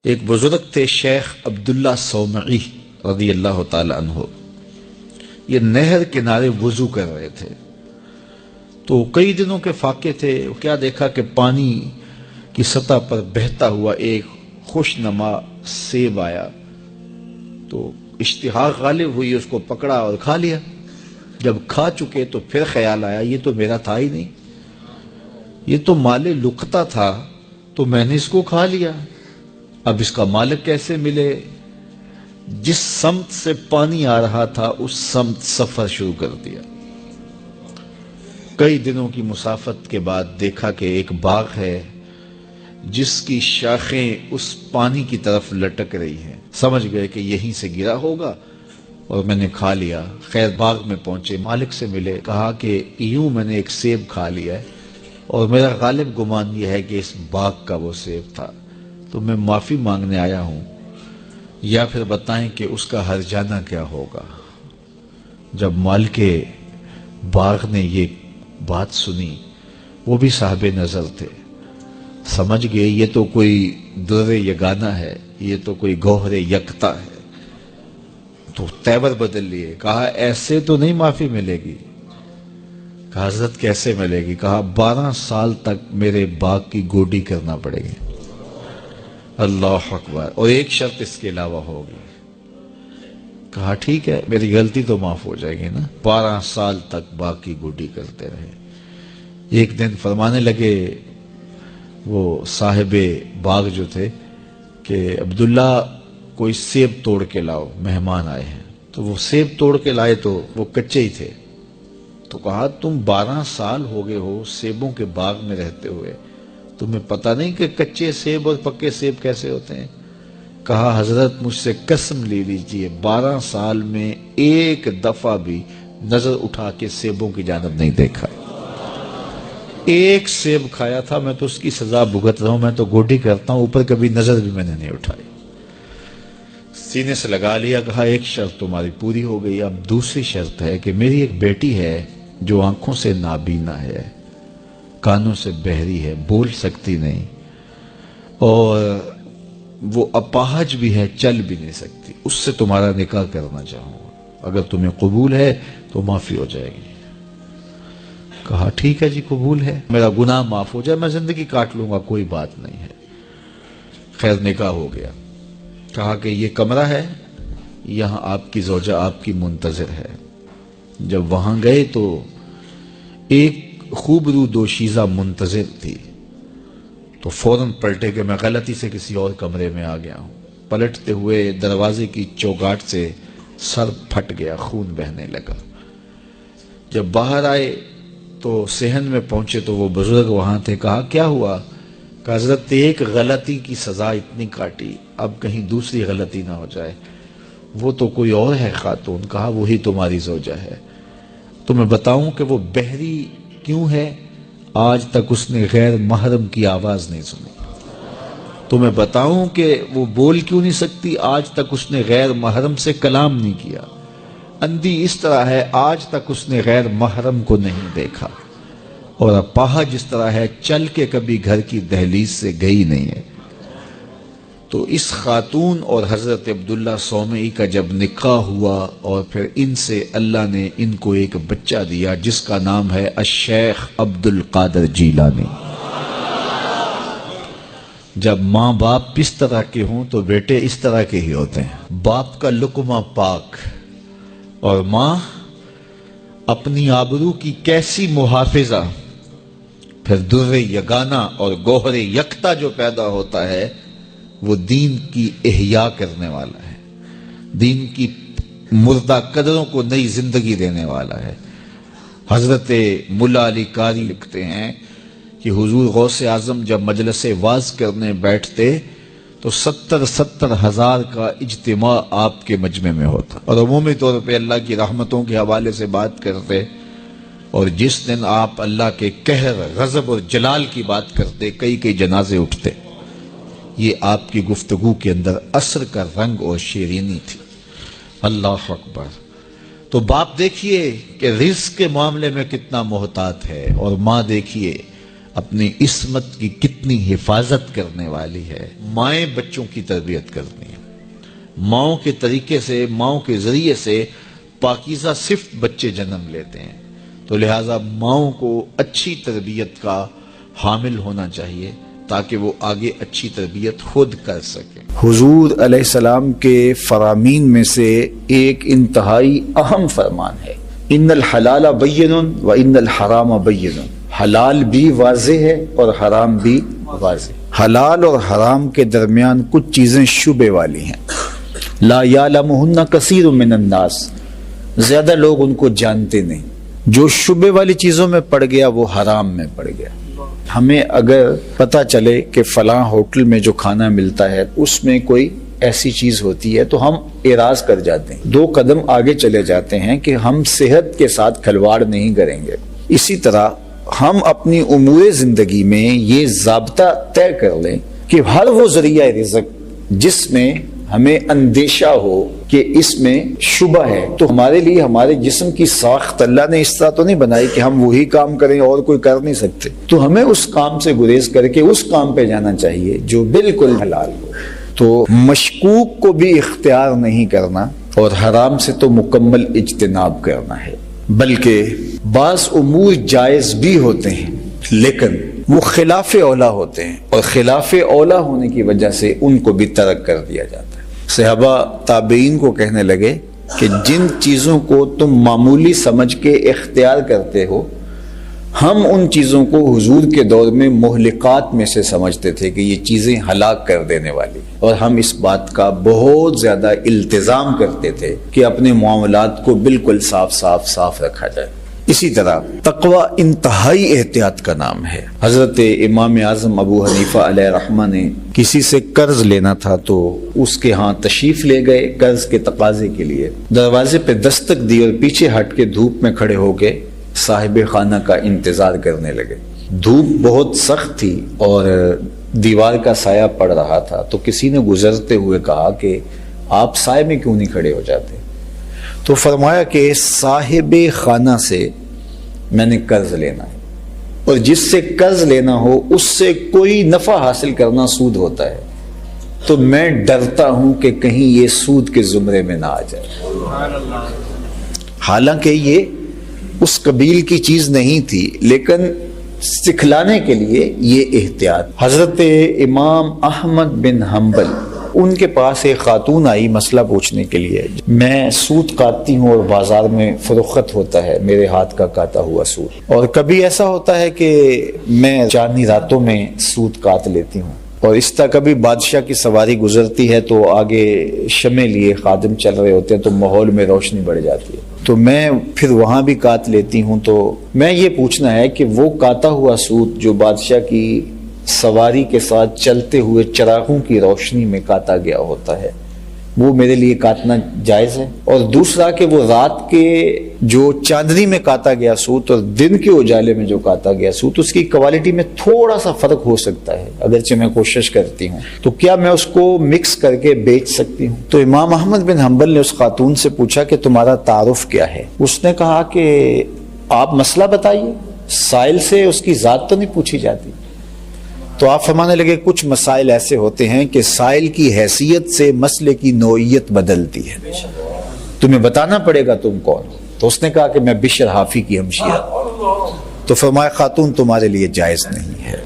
ایک بزرگ تھے شیخ عبداللہ صومعی رضی اللہ تعالی عنہ. یہ نہر کنارے وضو کر رہے تھے تو کئی دنوں کے فاقے تھے. کیا دیکھا کہ پانی کی سطح پر بہتا ہوا ایک خوش نما سیب آیا تو اشتہا غالب ہوئی، اس کو پکڑا اور کھا لیا. جب کھا چکے تو پھر خیال آیا یہ تو میرا تھا ہی نہیں، یہ تو مال لقطہ تھا تو میں نے اس کو کھا لیا. اب اس کا مالک کیسے ملے؟ جس سمت سے پانی آ رہا تھا اس سمت سفر شروع کر دیا. کئی دنوں کی مسافت کے بعد دیکھا کہ ایک باغ ہے جس کی شاخیں اس پانی کی طرف لٹک رہی ہیں. سمجھ گئے کہ یہیں سے گرا ہوگا اور میں نے کھا لیا. خیر باغ میں پہنچے، مالک سے ملے، کہا کہ یوں میں نے ایک سیب کھا لیا ہے اور میرا غالب گمان یہ ہے کہ اس باغ کا وہ سیب تھا، تو میں معافی مانگنے آیا ہوں، یا پھر بتائیں کہ اس کا ہرجانہ کیا ہوگا. جب مالک باغ نے یہ بات سنی، وہ بھی صاحب نظر تھے، سمجھ گئے یہ تو کوئی در یگانہ ہے، یہ تو کوئی گوہر یکتا ہے. تو تیور بدل لیے، کہا ایسے تو نہیں معافی ملے گی. کہا حضرت کیسے ملے گی؟ کہا 12 سال تک میرے باغ کی گوڈی کرنا پڑے گی. اللہ اکبر. اور ایک شرط اس کے علاوہ ہوگی. کہا ٹھیک ہے، میری غلطی تو معاف ہو جائے گی نا. 12 سال تک باغ کی گوڈی کرتے رہے. ایک دن فرمانے لگے وہ صاحب باغ جو تھے کہ عبداللہ کوئی سیب توڑ کے لاؤ، مہمان آئے ہیں. تو وہ سیب توڑ کے لائے تو وہ کچے ہی تھے. تو کہا تم 12 سال ہو گئے ہو سیبوں کے باغ میں رہتے ہوئے، تمہیں پتہ نہیں کہ کچے سیب اور پکے سیب کیسے ہوتے ہیں؟ کہا حضرت مجھ سے قسم لے لیجئے 12 سال میں ایک دفعہ بھی نظر اٹھا کے سیبوں کی جانب نہیں دیکھا. ایک سیب کھایا تھا، میں تو اس کی سزا بھگت رہا ہوں، میں تو گوڈی کرتا ہوں، اوپر کبھی نظر بھی میں نے نہیں اٹھائی. سینے سے لگا لیا. کہا ایک شرط تمہاری پوری ہو گئی، اب دوسری شرط ہے کہ میری ایک بیٹی ہے جو آنکھوں سے نابینا ہے، کانوں سے بہری ہے، بول سکتی نہیں، اور وہ اپاہج بھی ہے، چل بھی نہیں سکتی. اس سے تمہارا نکاح کرنا چاہوں گا، اگر تمہیں قبول ہے تو معافی ہو جائے گی. کہا ٹھیک ہے جی قبول ہے، میرا گناہ معاف ہو جائے، میں زندگی کاٹ لوں گا، کوئی بات نہیں ہے. خیر نکاح ہو گیا. کہا کہ یہ کمرہ ہے، یہاں آپ کی زوجہ آپ کی منتظر ہے. جب وہاں گئے تو ایک خوب رو دوشیزہ منتظر تھی. تو فوراً پلٹے کہ میں غلطی سے کسی اور کمرے میں آ گیا ہوں. پلٹتے ہوئے دروازے کی چوگاٹ سے سر پھٹ گیا، خون بہنے لگا. جب باہر آئے تو صحن میں پہنچے تو وہ بزرگ وہاں تھے. کہا کیا ہوا؟ کہ حضرت ایک غلطی کی سزا اتنی کاٹی، اب کہیں دوسری غلطی نہ ہو جائے. وہ تو کوئی اور ہے خاتون. کہا وہی تمہاری زوجہ ہے. تو میں بتاؤں کہ وہ بہری کیوں ہے؟ آج تک اس نے غیر محرم کی آواز نہیں سنی. تو میں بتاؤں کہ وہ بول کیوں نہیں سکتی؟ آج تک اس نے غیر محرم سے کلام نہیں کیا. اندھی اس طرح ہے، آج تک اس نے غیر محرم کو نہیں دیکھا. اور اپاہج اس طرح ہے، چل کے کبھی گھر کی دہلیز سے گئی نہیں ہے. تو اس خاتون اور حضرت عبداللہ صومعی کا جب نکاح ہوا اور پھر ان سے اللہ نے ان کو ایک بچہ دیا جس کا نام ہے الشیخ عبد القادر جیلانی. جب ماں باپ اس طرح کے ہوں تو بیٹے اس طرح کے ہی ہوتے ہیں. باپ کا لقمہ پاک اور ماں اپنی آبرو کی کیسی محافظہ. پھر در یگانہ اور گوہر یکتا جو پیدا ہوتا ہے وہ دین کی احیاء کرنے والا ہے، دین کی مردہ قدروں کو نئی زندگی دینے والا ہے. حضرت ملا علی قاری لکھتے ہیں کہ حضور غوث اعظم جب مجلس واعظ کرنے بیٹھتے تو 70 ہزار کا اجتماع آپ کے مجمع میں ہوتا، اور عمومی طور پہ اللہ کی رحمتوں کے حوالے سے بات کرتے. اور جس دن آپ اللہ کے قہر، غضب اور جلال کی بات کرتے کئی جنازے اٹھتے. یہ آپ کی گفتگو کے اندر عصر کا رنگ اور شیرینی تھی. اللہ اکبر. تو باپ دیکھیے کہ رزق کے معاملے میں کتنا محتاط ہے، اور ماں دیکھیے اپنی عصمت کی کتنی حفاظت کرنے والی ہے۔ مائیں بچوں کی تربیت کرتی ہیں، ماؤں کے طریقے سے، ماؤں کے ذریعے سے پاکیزہ صفت بچے جنم لیتے ہیں، تو لہٰذا ماؤں کو اچھی تربیت کا حامل ہونا چاہیے تاکہ وہ آگے اچھی تربیت خود کر سکیں۔ حضور علیہ السلام کے فرامین میں سے ایک انتہائی اہم فرمان ہے، ان الحلال بین و ان الحرام بین۔ حلال بھی واضح ہے اور حرام بھی واضح۔ حلال اور حرام کے درمیان کچھ چیزیں شبہ والی ہیں، لا یعلمہن کثیر من الناس، زیادہ لوگ ان کو جانتے نہیں۔ جو شبہ والی چیزوں میں پڑ گیا وہ حرام میں پڑ گیا۔ ہمیں اگر پتہ چلے کہ فلاں ہوٹل میں جو کھانا ملتا ہے اس میں کوئی ایسی چیز ہوتی ہے تو ہم اعراض کر جاتے ہیں، 2 قدم آگے چلے جاتے ہیں کہ ہم صحت کے ساتھ کھلواڑ نہیں کریں گے۔ اسی طرح ہم اپنی امور زندگی میں یہ ضابطہ طے کر لیں کہ ہر وہ ذریعہ رزق جس میں ہمیں اندیشہ ہو کہ اس میں شبہ ہے، تو ہمارے لیے ہمارے جسم کی ساخت اللہ نے اس طرح تو نہیں بنائی کہ ہم وہی کام کریں اور کوئی کر نہیں سکتے، تو ہمیں اس کام سے گریز کر کے اس کام پہ جانا چاہیے جو بالکل حلال ہو۔ تو مشکوک کو بھی اختیار نہیں کرنا اور حرام سے تو مکمل اجتناب کرنا ہے، بلکہ بعض امور جائز بھی ہوتے ہیں لیکن وہ خلاف اولا ہوتے ہیں، اور خلاف اولا ہونے کی وجہ سے ان کو بھی ترک کر دیا جاتا ہے۔ صحابہ تابعین کو کہنے لگے کہ جن چیزوں کو تم معمولی سمجھ کے اختیار کرتے ہو، ہم ان چیزوں کو حضور کے دور میں مہلکات میں سے سمجھتے تھے کہ یہ چیزیں ہلاک کر دینے والی، اور ہم اس بات کا بہت زیادہ التزام کرتے تھے کہ اپنے معاملات کو بالکل صاف رکھا جائے۔ اسی طرح تقوی انتہائی احتیاط کا نام ہے۔ حضرت امام اعظم ابو حنیفہ علیہ رحمہ نے کسی سے قرض لینا تھا تو اس کے ہاں تشریف لے گئے قرض کے تقاضے کے لیے، دروازے پہ دستک دی اور پیچھے ہٹ کے دھوپ میں کھڑے ہو کے صاحب خانہ کا انتظار کرنے لگے۔ دھوپ بہت سخت تھی اور دیوار کا سایہ پڑ رہا تھا، تو کسی نے گزرتے ہوئے کہا کہ آپ سائے میں کیوں نہیں کھڑے ہو جاتے؟ تو فرمایا کہ صاحب خانہ سے میں نے قرض لینا ہے، اور جس سے قرض لینا ہو اس سے کوئی نفع حاصل کرنا سود ہوتا ہے، تو میں ڈرتا ہوں کہ کہیں یہ سود کے زمرے میں نہ آ جائے۔ حالانکہ یہ اس قبیل کی چیز نہیں تھی، لیکن سکھلانے کے لیے یہ احتیاط۔ حضرت امام احمد بن حنبل، ان کے پاس ایک خاتون آئی مسئلہ پوچھنے کے لیے، میں سود کاٹتی ہوں اور بازار میں فروخت ہوتا ہے میرے ہاتھ کا کاٹا ہوا سود، اور کبھی ایسا ہوتا ہے کہ میں چاندنی راتوں میں سود کاٹ لیتی ہوں، اور اس طرح کبھی بادشاہ کی سواری گزرتی ہے تو آگے شمع لیے خادم چل رہے ہوتے ہیں تو ماحول میں روشنی بڑھ جاتی ہے، تو میں پھر وہاں بھی کاٹ لیتی ہوں۔ تو میں یہ پوچھنا ہے کہ وہ کاٹا ہوا سود جو بادشاہ کی سواری کے ساتھ چلتے ہوئے چراغوں کی روشنی میں کاٹا گیا ہوتا ہے، وہ میرے لیے کاٹنا جائز ہے؟ اور دوسرا کہ وہ رات کے جو چاندنی میں کاٹا گیا سوت اور دن کے اجالے میں جو کاٹا گیا سوت، اس کی کوالٹی میں تھوڑا سا فرق ہو سکتا ہے، اگرچہ میں کوشش کرتی ہوں، تو کیا میں اس کو مکس کر کے بیچ سکتی ہوں؟ تو امام احمد بن حنبل نے اس خاتون سے پوچھا کہ تمہارا تعارف کیا ہے؟ اس نے کہا کہ آپ مسئلہ بتائیے، سائل سے اس کی ذات تو نہیں پوچھی جاتی۔ تو آپ فرمانے لگے کچھ مسائل ایسے ہوتے ہیں کہ سائل کی حیثیت سے مسئلے کی نوعیت بدلتی ہے، تمہیں بتانا پڑے گا تم کون ہو۔ تو اس نے کہا کہ میں بشر حافی کی ہمشیرہ، تو فرمایا خاتون تمہارے لیے جائز نہیں ہے۔